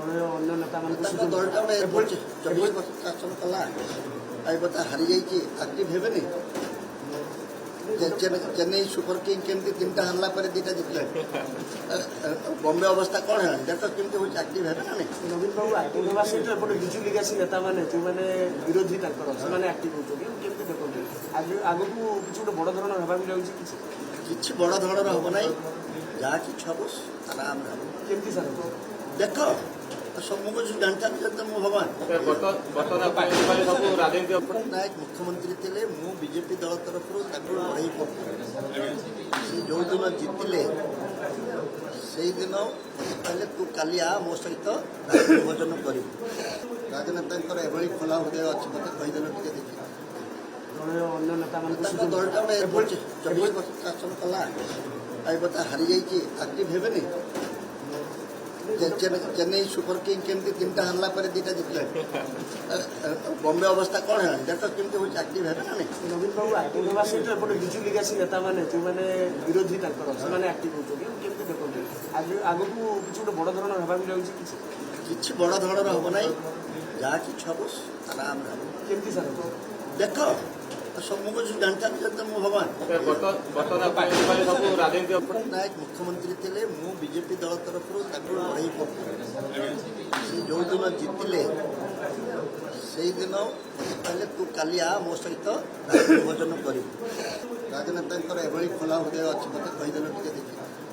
ଅନ୍ୟ ନେତାମାନଙ୍କୁ ତାଙ୍କ ଦଳଟା ଗୋଟେ 24 ବର୍ଷ ଶାସନ କଲା ଆଉ ବର୍ଷ ହାରି ଯାଇଛି ଆକ୍ଟିଭ ହେବେନି। ଚେନ୍ନାଇ ସୁପର କିଙ୍ଗ କେମିତି ତିନିଟା ହାରିଲା ପରେ ଦିଟା ଜିତିଲେ ବମ୍ବେ ଅବସ୍ଥା କ'ଣ ହେଲାଣି ଦେଖ କେମିତି ହେଉଛି ଆକ୍ଟିଭ ହେବେ ନା ନାହିଁ। ନବୀନ ବାବୁ ଆକ୍ଟିଭ ହେବା ସହିତ ଏପଟେ ବିଜୁ ବିକାଶୀ ନେତାମାନେ ଯେଉଁମାନେ ବିରୋଧୀ ତାଙ୍କର ସେମାନେ ଆକ୍ଟିଭ ହେଉଛନ୍ତି କେମିତି ଦେଖନ୍ତି ଆଗକୁ କିଛି ଗୋଟେ ବଡ଼ ଧରଣ ହେବାକୁ ଯାଉଛି କିଛି ବଡ଼ ଧରଣର ହେବ ନାହିଁ ଯାହା କିଛି ହେବ ଆରାମରେ ହେବ। କେମିତି ସାର୍ ଦେଖ ସବୁ କିଛି ଜାଣିଥାନ୍ତି ଯଦି ମୁଁ ଭଗବାନ ନାୟକ ମୁଖ୍ୟମନ୍ତ୍ରୀ ଥିଲେ ମୁଁ ବିଜେପି ଦଳ ତରଫରୁ ତାକୁ ଲଢ଼େଇ କରୁଥିଲି। ସେ ଯେଉଁଦିନ ଜିତିଲେ ସେଇଦିନ କହିଲେ ତୁ କାଲି ଆ ମୋ ସହିତ ଭୋଜନ କରିବୁ। ରାଜନେତାଙ୍କର ଏଭଳି ଖୋଲା ହୃଦୟ ଅଛି ମୋତେ କହିଦେଲେ ଟିକେ ଦେଖି। ଅନ୍ୟ ନେତାମାନଙ୍କୁ ତାଙ୍କ ଦଳଟା ଗୋଟେ 24 ବର୍ଷ ଶାସନ କଲା ଆଉ ବର୍ଷ ହାରି ଯାଇଛି ଆକ୍ଟିଭ ହେବେନି। ଚେନ୍ନାଇ ସୁପର କିଙ୍ଗ କେମିତି ତିନିଟା ହାରିଲା ପରେ ଦିଟା ଜିତିଲେ ବମ୍ବେ ଅବସ୍ଥା କ'ଣ ହେଲାଣି ଦେଖ କେମିତି ହେଉଛି ଆକ୍ଟିଭ ହେବେ ନା ନାହିଁ। ନବୀନ ବାବୁ ଆକ୍ଟିଭ ହେବା ସହିତ ଏପଟେ ବିଜୁ ବିକାଶୀ ନେତାମାନେ ଯେଉଁମାନେ ବିରୋଧୀ ତାଙ୍କର ସେମାନେ ଆକ୍ଟିଭ ହେଉଛନ୍ତି କେମିତି ଦେଖନ୍ତି ଆଗକୁ କିଛି ଗୋଟେ ବଡ଼ ଧରଣ ହେବାକୁ ଯାଉଛି କିଛି ବଡ଼ ଧରଣର ହେବ ନାହିଁ ଯାହା କିଛି ହେବ ଆରାମରେ ହେବ। କେମିତି ସାର୍ ଦେଖ ସବୁ କିଛି ଜାଣିଥାନ୍ତି ଯଦି ମୁଁ ଭଗବାନ ନାୟକ ମୁଖ୍ୟମନ୍ତ୍ରୀ ଥିଲେ ମୁଁ ବିଜେପି ଦଳ ତରଫରୁ ତାକୁ ଲଢ଼େଇ କରୁଥିଲି। ସେ ଯେଉଁଦିନ ଜିତିଲେ ସେଇଦିନ କହିଲେ ତୁ କାଲି ଆ ମୋ ସହିତ ଭୋଜନ କରିବୁ। ରାଜନେତାଙ୍କର ଏଭଳି ଖୋଲା ହୃଦୟ ଅଛି ମୋତେ କହିଦେଲେ ଟିକେ ଦେଖି।